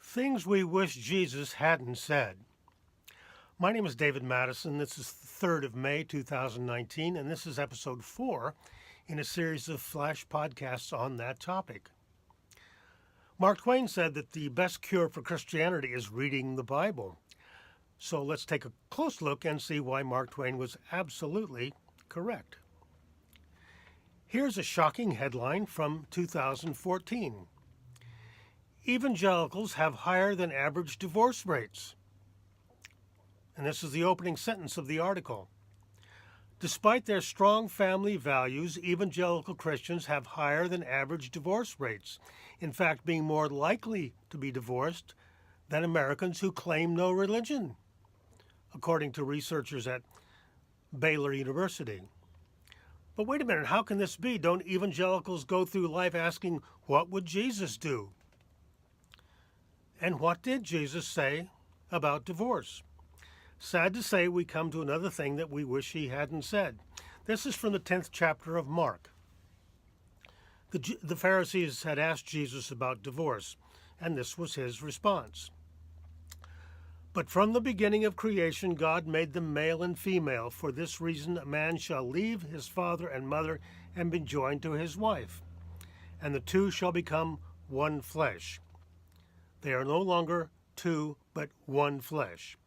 Things we wish Jesus hadn't said. My name is David Madison. This is the 3rd of May, 2019, and this is episode 4 in a series of flash podcasts on that topic. Mark Twain said that the best cure for Christianity is reading the Bible. So let's take a close look and see why Mark Twain was absolutely correct. Here's a shocking headline from 2014. Evangelicals have higher than average divorce rates. And this is the opening sentence of the article. Despite their strong family values, evangelical Christians have higher than average divorce rates, in fact, being more likely to be divorced than Americans who claim no religion, according to researchers at Baylor University. But wait a minute, how can this be? Don't evangelicals go through life asking, what would Jesus do? And what did Jesus say about divorce? Sad to say, we come to another thing that we wish he hadn't said. This is from the 10th chapter of Mark. The Pharisees had asked Jesus about divorce, and this was his response. But from the beginning of creation, God made them male and female. For this reason, a man shall leave his father and mother and be joined to his wife, and the two shall become one flesh. They are no longer two, but one flesh.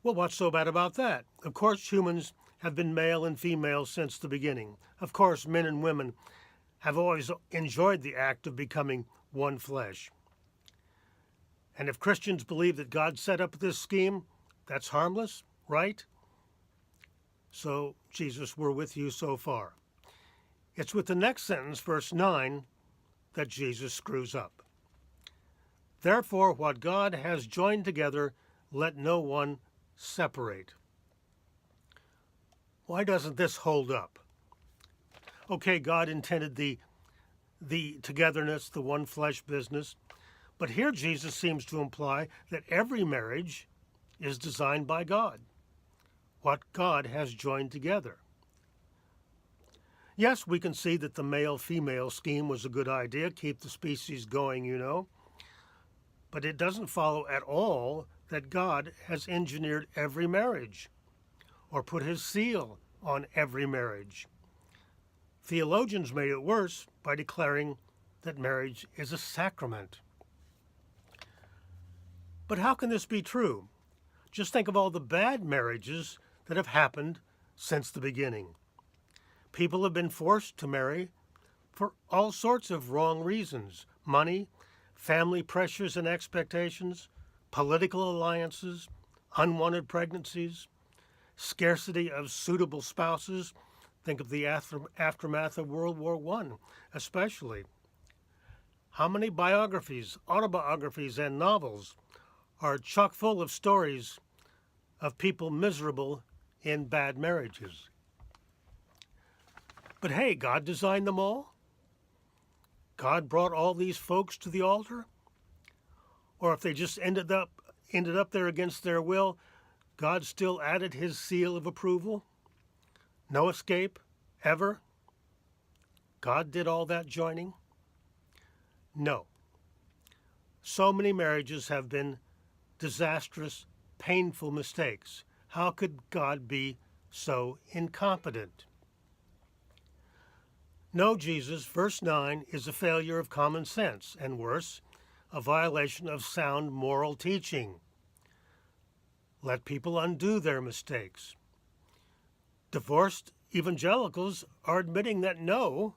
Well, what's so bad about that? Of course, humans have been male and female since the beginning. Of course, men and women have always enjoyed the act of becoming one flesh. And if Christians believe that God set up this scheme, that's harmless, right? So, Jesus, we're with you so far. It's with the next sentence, verse 9, that Jesus screws up. Therefore, what God has joined together, let no one separate. Why doesn't this hold up? Okay, God intended the togetherness, the one flesh business, but here Jesus seems to imply that every marriage is designed by God, what God has joined together. Yes, we can see that the male-female scheme was a good idea, keep the species going, but it doesn't follow at all that God has engineered every marriage or put his seal on every marriage. Theologians made it worse by declaring that marriage is a sacrament. But how can this be true? Just think of all the bad marriages that have happened since the beginning. People have been forced to marry for all sorts of wrong reasons: money, family pressures and expectations, political alliances, unwanted pregnancies, scarcity of suitable spouses. Think of the aftermath of World War I, especially. How many biographies, autobiographies, and novels are chock full of stories of people miserable in bad marriages? But hey, God designed them all? God brought all these folks to the altar? Or if they just ended up there against their will, God still added his seal of approval? No escape, ever? God did all that joining? No. So many marriages have been disastrous, painful mistakes. How could God be so incompetent? No, Jesus, verse 9, is a failure of common sense, and worse, a violation of sound moral teaching. Let people undo their mistakes. Divorced evangelicals are admitting that no,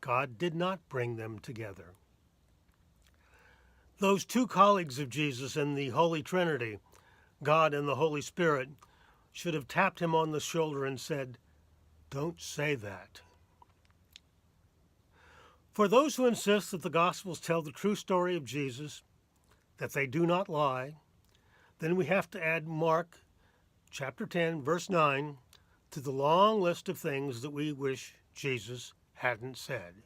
God did not bring them together. Those two colleagues of Jesus in the Holy Trinity, God and the Holy Spirit, should have tapped him on the shoulder and said, "Don't say that." For those who insist that the Gospels tell the true story of Jesus, that they do not lie, then we have to add Mark chapter 10, verse 9, to the long list of things that we wish Jesus hadn't said.